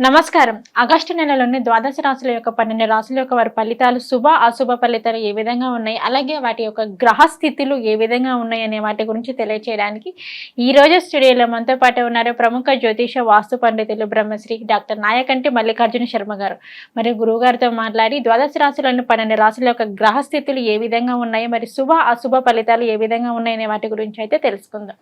నమస్కారం. ఆగస్టు నెలలోని ద్వాదశ రాశుల యొక్క 12 రాశుల యొక్క వారి ఫలితాలు శుభ అశుభ ఫలితాలు ఏ విధంగా ఉన్నాయి, అలాగే వాటి యొక్క గ్రహ స్థితులు ఏ విధంగా ఉన్నాయి అనే వాటి గురించి తెలియచేయడానికి ఈ రోజు స్టూడియోలో మనతో పాటు ఉన్నారు ప్రముఖ జ్యోతిష వాస్తు పండితులు బ్రహ్మశ్రీ డాక్టర్ నాయకంటి మల్లికార్జున శర్మ గారు. మరి గురువు గారితో మాట్లాడి ద్వాదశ రాశులను 12 రాశుల యొక్క గ్రహ స్థితులు ఏ విధంగా ఉన్నాయి, మరి శుభ అశుభ ఫలితాలు ఏ విధంగా ఉన్నాయి అనే వాటి గురించి అయితే తెలుసుకుందాం.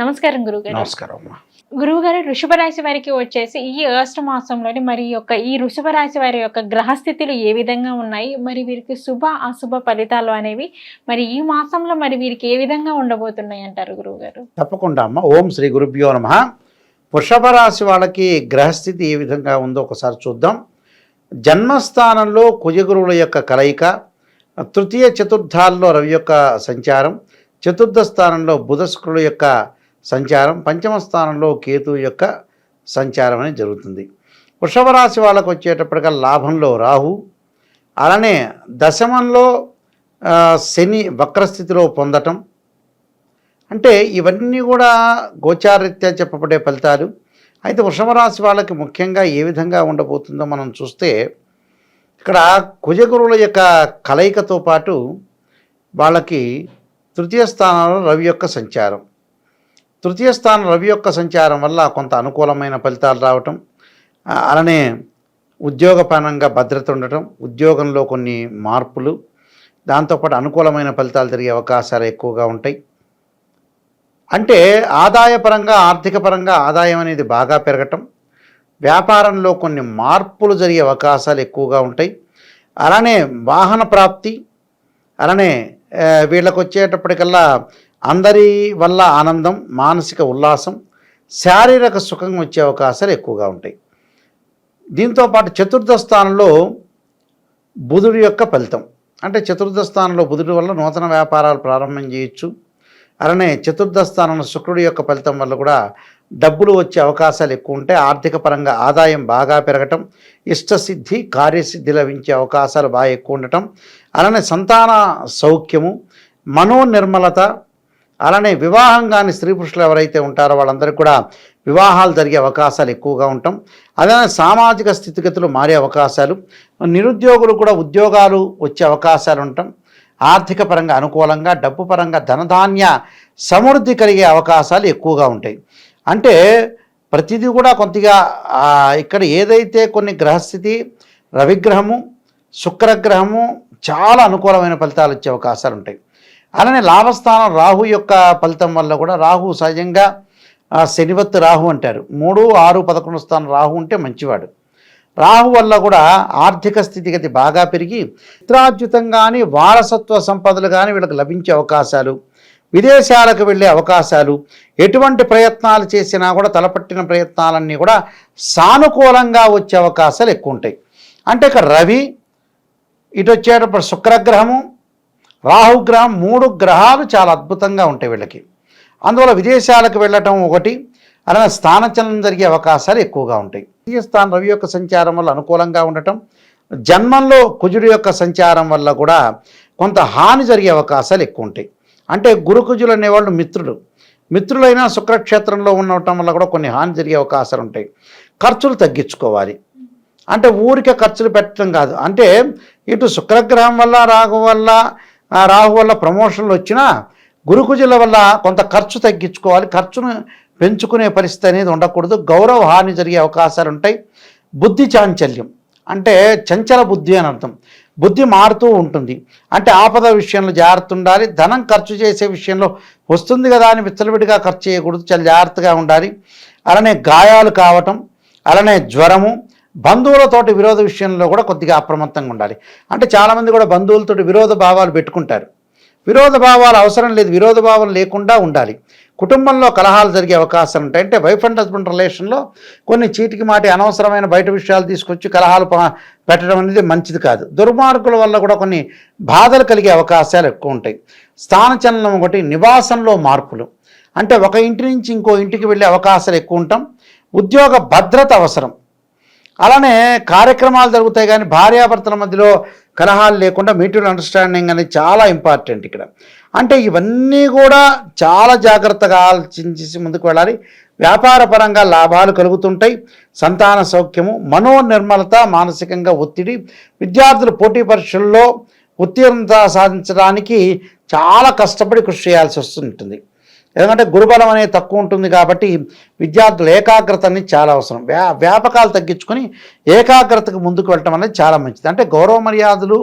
నమస్కారం గురువుగారు. నమస్కారం అమ్మా. గురువుగారు, వృషభ రాశి వారికి వచ్చేసి ఈ ఆగస్టు మాసంలోని మరి ఈ వృషభ రాశి వారి యొక్క గ్రహస్థితులు ఏ విధంగా ఉన్నాయి, మరి వీరికి శుభ అశుభ ఫలితాలు అనేవి మరి ఈ మాసంలో మరి వీరికి ఏ విధంగా ఉండబోతున్నాయి అంటారు గురువుగారు? తప్పకుండా అమ్మ. ఓం శ్రీ గురుభ్యో నమః. వృషభ రాశి వాళ్ళకి గ్రహస్థితి ఏ విధంగా ఉందో ఒకసారి చూద్దాం. జన్మస్థానంలో కుజగురువుల యొక్క కలయిక, తృతీయ చతుర్థాల్లో రవి యొక్క సంచారం, చతుర్థ స్థానంలో బుధ శుక్రుల యొక్క సంచారం, పంచమ స్థానంలో కేతు యొక్క సంచారం అనేది జరుగుతుంది. వృషభ రాశి వాళ్ళకు వచ్చేటప్పటికీ లాభంలో రాహు, అలానే దశమంలో శని వక్రస్థితిలో పొందటం, అంటే ఇవన్నీ కూడా గోచారరీత్యా చెప్పబడే ఫలితాలు. అయితే వృషభ రాశి వాళ్ళకి ముఖ్యంగా ఏ విధంగా ఉండబోతుందో మనం చూస్తే, ఇక్కడ కుజగురువుల యొక్క కలయికతో పాటు వాళ్ళకి తృతీయ స్థానంలో రవి యొక్క సంచారం, తృతీయ స్థానం రవి యొక్క సంచారం వల్ల కొంత అనుకూలమైన ఫలితాలు రావటం, అలానే ఉద్యోగపరంగా భద్రత ఉండటం, ఉద్యోగంలో కొన్ని మార్పులు, దాంతోపాటు అనుకూలమైన ఫలితాలు జరిగే అవకాశాలు ఎక్కువగా ఉంటాయి. అంటే ఆదాయపరంగా ఆర్థిక పరంగా ఆదాయం అనేది బాగా పెరగటం, వ్యాపారంలో కొన్ని మార్పులు జరిగే అవకాశాలు ఎక్కువగా ఉంటాయి. అలానే వాహన ప్రాప్తి, అలానే వీళ్ళకు వచ్చేటప్పటికల్లా అందరి వల్ల ఆనందం, మానసిక ఉల్లాసం, శారీరక సుఖం వచ్చే అవకాశాలు ఎక్కువగా ఉంటాయి. దీంతోపాటు చతుర్థ స్థానంలో బుధుడి యొక్క ఫలితం, అంటే చతుర్థ స్థానంలో బుధుడి వల్ల నూతన వ్యాపారాలు ప్రారంభం చేయొచ్చు. అలానే చతుర్థ స్థానంలో శుక్రుడి యొక్క ఫలితం వల్ల కూడా డబ్బులు వచ్చే అవకాశాలు ఎక్కువ ఉంటాయి. ఆర్థిక పరంగా ఆదాయం బాగా పెరగటం, ఇష్టసిద్ధి కార్యసిద్ధి లభించే అవకాశాలు బాగా ఎక్కువ ఉండటం, అలానే సంతాన సౌఖ్యము, మనోనిర్మలత, అలానే వివాహం కాని స్త్రీ పురుషులు ఎవరైతే ఉంటారో వాళ్ళందరికీ కూడా వివాహాలు జరిగే అవకాశాలు ఎక్కువగా ఉంటాం. అలానే సామాజిక స్థితిగతులు మారే అవకాశాలు, నిరుద్యోగులు కూడా ఉద్యోగాలు వచ్చే అవకాశాలు ఉంటాం. ఆర్థిక పరంగా అనుకూలంగా, డబ్బు పరంగా ధనధాన్య సమృద్ధి కలిగే అవకాశాలు ఎక్కువగా ఉంటాయి. అంటే ప్రతిదీ కూడా కొద్దిగా ఇక్కడ ఏదైతే కొన్ని గ్రహస్థితి రవిగ్రహము శుక్రగ్రహము చాలా అనుకూలమైన ఫలితాలు వచ్చే అవకాశాలు ఉంటాయి. అలానే లాభస్థానం రాహు యొక్క ఫలితం వల్ల కూడా, రాహు సహజంగా శనివత్తు రాహు అంటారు, 3, 6, 11 స్థానం రాహు ఉంటే మంచివాడు. రాహు వల్ల కూడా ఆర్థిక స్థితిగతి బాగా పెరిగి మిత్రార్జితం కానీ వారసత్వ సంపదలు కానీ వీళ్ళకి లభించే అవకాశాలు, విదేశాలకు వెళ్ళే అవకాశాలు, ఎటువంటి ప్రయత్నాలు చేసినా కూడా తలపట్టిన ప్రయత్నాలన్నీ కూడా సానుకూలంగా వచ్చే అవకాశాలు ఎక్కువ ఉంటాయి. అంటే ఇక రవి, ఇటు వచ్చేటప్పుడు శుక్రగ్రహము, రాహుగ్రహం, 3 గ్రహాలు చాలా అద్భుతంగా ఉంటాయి వీళ్ళకి. అందువల్ల విదేశాలకు వెళ్ళటం ఒకటి, అలానే స్థానచలనం జరిగే అవకాశాలు ఎక్కువగా ఉంటాయి. ఈ స్థానం రవి యొక్క సంచారం వల్ల అనుకూలంగా ఉండటం, జన్మంలో కుజుడి యొక్క సంచారం వల్ల కూడా కొంత హాని జరిగే అవకాశాలు ఎక్కువ ఉంటాయి. అంటే గురుకుజులు అనేవాళ్ళు మిత్రులైన శుక్రక్షేత్రంలో ఉండటం వల్ల కూడా కొన్ని హాని జరిగే అవకాశాలు ఉంటాయి. ఖర్చులు తగ్గించుకోవాలి, అంటే ఊరికే ఖర్చులు పెట్టడం కాదు. అంటే ఇటు శుక్రగ్రహం వల్ల రాహు వల్ల ప్రమోషన్లు వచ్చినా గురుకుజుల వల్ల కొంత ఖర్చు తగ్గించుకోవాలి. ఖర్చును పెంచుకునే పరిస్థితి అనేది ఉండకూడదు. గౌరవ హాని జరిగే అవకాశాలు ఉంటాయి. బుద్ధి చాంచల్యం, అంటే చంచల బుద్ధి అని అర్థం. బుద్ధి మారుతూ ఉంటుంది, అంటే ఆపద విషయంలో జాగ్రత్త ఉండాలి. ధనం ఖర్చు చేసే విషయంలో వస్తుంది కదా అని విచ్చలవిడిగా ఖర్చు చేయకూడదు, చాలా జాగ్రత్తగా ఉండాలి. అలానే గాయాలు కావటం, అలానే జ్వరము, బంధువులతోటి విరోధ విషయంలో కూడా కొద్దిగా అప్రమత్తంగా ఉండాలి. అంటే చాలామంది కూడా బంధువులతోటి విరోధ భావాలు పెట్టుకుంటారు. విరోధ భావాలు అవసరం లేదు, విరోధ భావం లేకుండా ఉండాలి. కుటుంబంలో కలహాలు జరిగే అవకాశాలు ఉంటాయి. అంటే వైఫ్ అండ్ హస్బెండ్ రిలేషన్లో కొన్ని చీటికి మాటి అనవసరమైన బయట విషయాలు తీసుకొచ్చి కలహాలు పెట్టడం అనేది మంచిది కాదు. దుర్మార్గుల వల్ల కూడా కొన్ని బాధలు కలిగే అవకాశాలు ఎక్కువ ఉంటాయి. స్థానచలనం ఒకటి, నివాసంలో మార్పులు, అంటే ఒక ఇంటి నుంచి ఇంకో ఇంటికి వెళ్ళే అవకాశాలు ఎక్కువ ఉంటాం. ఉద్యోగ భద్రత అవసరం. అలానే కార్యక్రమాలు జరుగుతాయి కానీ భార్యాభర్తల మధ్యలో కలహాలు లేకుండా మ్యూచువల్ అండర్స్టాండింగ్ అనేది చాలా ఇంపార్టెంట్ ఇక్కడ. అంటే ఇవన్నీ కూడా చాలా జాగ్రత్తగా ఆలోచించేసి ముందుకు వెళ్ళాలి. వ్యాపార పరంగా లాభాలు కలుగుతుంటాయి. సంతాన సౌఖ్యము, మనోనిర్మలత, మానసికంగా ఒత్తిడి, విద్యార్థులు పోటీ పరీక్షల్లో ఉత్తీర్ణత సాధించడానికి చాలా కష్టపడి కృషి చేయాల్సి వస్తుంటుంది. ఎందుకంటే గురుబలం అనేది తక్కువ ఉంటుంది కాబట్టి విద్యార్థుల ఏకాగ్రత అనేది చాలా అవసరం. వ్యాపకాలు తగ్గించుకొని ఏకాగ్రతకు ముందుకు వెళ్ళటం అనేది చాలా మంచిది. అంటే గౌరవ మర్యాదలు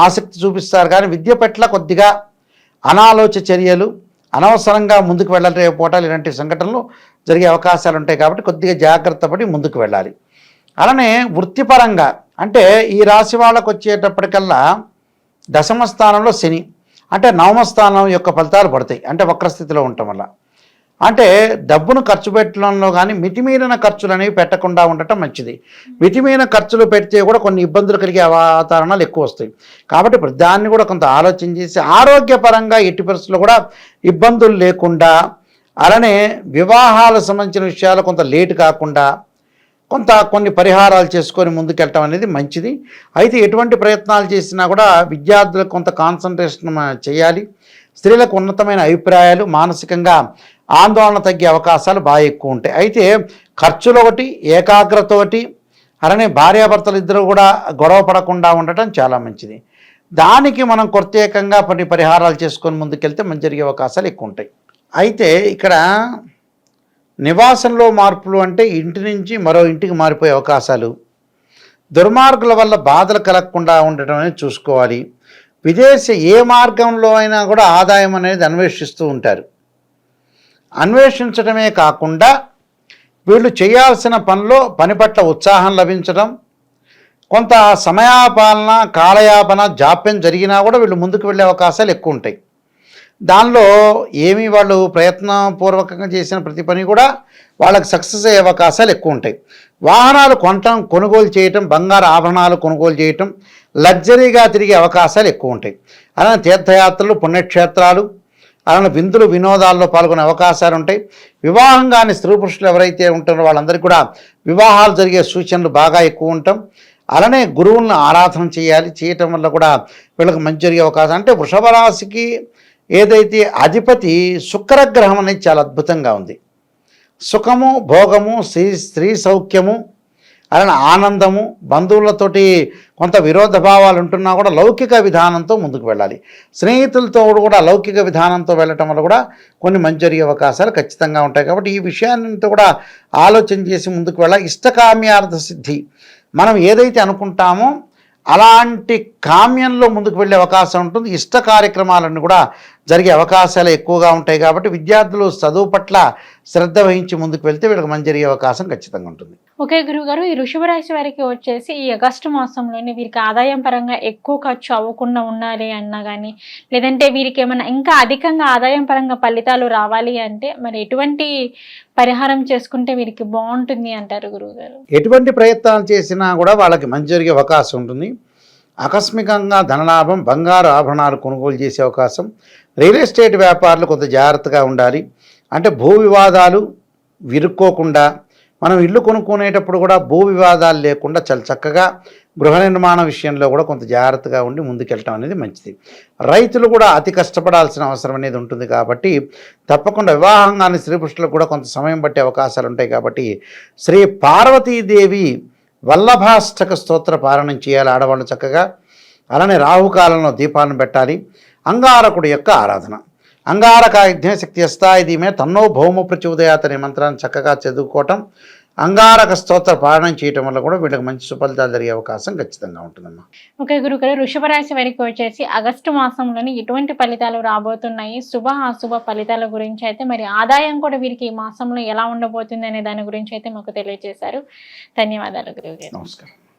ఆసక్తి చూపిస్తారు కానీ విద్య పట్ల కొద్దిగా అనాలోచిత చర్యలు, అనవసరంగా ముందుకు వెళ్ళలేకపోవటాలు ఇలాంటి సంఘటనలు జరిగే అవకాశాలు ఉంటాయి కాబట్టి కొద్దిగా జాగ్రత్త పడి ముందుకు వెళ్ళాలి. అలానే వృత్తిపరంగా అంటే ఈ రాశి వాళ్ళకు వచ్చేటప్పటికల్లా దశమ స్థానంలో శని, అంటే నవమ స్థానం యొక్క ఫలితాలు పడతాయి. అంటే వక్రస్థితిలో ఉండటం వల్ల అంటే డబ్బును ఖర్చు పెట్టడంలో కానీ మితిమీరిన ఖర్చులు అనేవి పెట్టకుండా ఉండటం మంచిది. మితిమీరిన ఖర్చులు పెడితే కూడా కొన్ని ఇబ్బందులు కలిగే వాతావరణాలు ఎక్కువ వస్తాయి. కాబట్టి ఇప్పుడు దాన్ని కూడా కొంత ఆలోచన చేసి ఆరోగ్యపరంగా ఎట్టి పరిస్థితుల్లో కూడా ఇబ్బందులు లేకుండా, అలానే వివాహాలకు సంబంధించిన విషయాలు కొంత లేటు కాకుండా కొన్ని పరిహారాలు చేసుకొని ముందుకెళ్ళటం అనేది మంచిది. అయితే ఎటువంటి ప్రయత్నాలు చేసినా కూడా విద్యార్థులకు కొంత కాన్సన్ట్రేషన్ చేయాలి. స్త్రీలకు ఉన్నతమైన అభిప్రాయాలు, మానసికంగా ఆందోళన తగ్గే అవకాశాలు బాగా ఎక్కువ ఉంటాయి. అయితే ఖర్చులు ఒకటి, ఏకాగ్రత ఒకటి, అలానే భార్యాభర్తలు ఇద్దరు కూడా గొడవ పడకుండా ఉండటం చాలా మంచిది. దానికి మనం ప్రత్యేకంగా కొన్ని పరిహారాలు చేసుకొని ముందుకెళ్తే మంచి జరిగే అవకాశాలు ఎక్కువ ఉంటాయి. అయితే ఇక్కడ నివాసంలో మార్పులు అంటే ఇంటి నుంచి మరో ఇంటికి మారిపోయే అవకాశాలు, దుర్మార్గుల వల్ల బాధలు కలగకుండా ఉండటం అనేది చూసుకోవాలి. ఏ మార్గంలో అయినా కూడా ఆదాయం అనేది అన్వేషిస్తూ ఉంటారు. అన్వేషించడమే కాకుండా వీళ్ళు చేయాల్సిన పని పట్ల ఉత్సాహం లభించడం, కొంత సమయాపాలన, కాలయాపన, జాప్యం జరిగినా కూడా వీళ్ళు ముందుకు వెళ్ళే అవకాశాలు ఎక్కువ ఉంటాయి. దానిలో ఏమీ వాళ్ళు ప్రయత్నపూర్వకంగా చేసిన ప్రతి పని కూడా వాళ్ళకి సక్సెస్ అయ్యే అవకాశాలు ఎక్కువ ఉంటాయి. వాహనాలు కొనుగోలు చేయటం, బంగారు ఆభరణాలు కొనుగోలు చేయటం, లగ్జరీగా తిరిగే అవకాశాలు ఎక్కువ ఉంటాయి. అలానే తీర్థయాత్రలు, పుణ్యక్షేత్రాలు, అలానే విందులు, వినోదాల్లో పాల్గొనే అవకాశాలు ఉంటాయి. వివాహం కాని స్త్రీ పురుషులు ఎవరైతే ఉంటారో వాళ్ళందరికీ కూడా వివాహాలు జరిగే సూచనలు బాగా ఎక్కువ ఉంటాం. అలానే గురువులను ఆరాధన చేయటం వల్ల కూడా వీళ్ళకి మంచి జరిగే అవకాశం. అంటే వృషభ రాశికి ఏదైతే అధిపతి శుక్రగ్రహం అనేది చాలా అద్భుతంగా ఉంది. సుఖము, భోగము, స్త్రీ సౌఖ్యము, అలానే ఆనందము, బంధువులతోటి కొంత విరోధ భావాలు ఉంటున్నా కూడా లౌకిక విధానంతో ముందుకు వెళ్ళాలి. స్నేహితులతో కూడా లౌకిక విధానంతో వెళ్ళటం వల్ల కూడా కొన్ని మంచి జరిగే అవకాశాలు ఖచ్చితంగా ఉంటాయి. కాబట్టి ఈ విషయాన్నితో కూడా ఆలోచన చేసి ముందుకు వెళ్ళాలి. ఇష్టకామ్యార్థ సిద్ధి, మనం ఏదైతే అనుకుంటామో అలాంటి కామ్యంలో ముందుకు వెళ్ళే అవకాశం ఉంటుంది. ఇష్ట కార్యక్రమాలన్నీ కూడా జరిగే అవకాశాలు ఎక్కువగా ఉంటాయి. కాబట్టి విద్యార్థులు చదువు పట్ల శ్రద్ధ వహించి ముందుకు వెళ్తే వీళ్ళకి మంచి జరిగే అవకాశం ఖచ్చితంగా ఉంటుంది. ఓకే గురువుగారు, ఈ వృషభ రాశి వారికి వచ్చేసి ఈ ఆగస్టు మాసంలోనే వీరికి ఆదాయం పరంగా ఎక్కువ ఖర్చు అవ్వకుండా ఉండాలి అన్నా కానీ, లేదంటే వీరికి ఏమైనా ఇంకా అధికంగా ఆదాయం పరంగా ఫలితాలు రావాలి అంటే మరి ఎటువంటి పరిహారం చేసుకుంటే వీరికి బాగుంటుంది అంటారు గురువుగారు? ఎటువంటి ప్రయత్నాలు చేసినా కూడా వాళ్ళకి మంచి జరిగే అవకాశం ఉంటుంది. ఆకస్మికంగా ధనలాభం, బంగారు ఆభరణాలు కొనుగోలు చేసే అవకాశం. రియల్ ఎస్టేట్ వ్యాపారులు కొంత జాగ్రత్తగా ఉండాలి. అంటే భూ వివాదాలు విరుక్కోకుండా, మనం ఇల్లు కొనుక్కునేటప్పుడు కూడా భూ వివాదాలు లేకుండా చాలా చక్కగా గృహ నిర్మాణ విషయంలో కూడా కొంత జాగ్రత్తగా ఉండి ముందుకెళ్ళటం అనేది మంచిది. రైతులు కూడా అతి కష్టపడాల్సిన అవసరం అనేది ఉంటుంది కాబట్టి తప్పకుండా వివాహం కానీ స్త్రీ పురుషులకు కూడా కొంత సమయం పట్టే అవకాశాలు ఉంటాయి. కాబట్టి శ్రీ పార్వతీదేవి వల్లభాష్టక స్తోత్ర పారాయణం చేయాలి ఆడవాళ్ళు చక్కగా. అలానే రాహుకాలంలో దీపాలను పెట్టాలి. అంగారకుడి యొక్క ఆరాధన, అంగారక యజ్ఞశక్తి అస్తాయి ధీమే తన్నో భౌమ ప్రచోదయాత్ అనే మంత్రాన్ని చక్కగా చదువుకోవటం, అంగారక స్తోత్ర పారాయణం చేయటం వల్ల కూడా వీళ్ళకి మంచి సుఫలితాలు జరిగే అవకాశం ఖచ్చితంగా ఉంటుందమ్మా. ఓకే గురుగారు, వృషభ రాశి వారికి వచ్చేసి ఆగస్టు మాసంలోని ఎటువంటి ఫలితాలు రాబోతున్నాయి, శుభ అశుభ ఫలితాల గురించి అయితే, మరి ఆదాయం కూడా వీరికి ఈ మాసంలో ఎలా ఉండబోతుంది అనే దాని గురించి అయితే మాకు తెలియజేశారు. ధన్యవాదాలు గురువుగారు. నమస్కారం.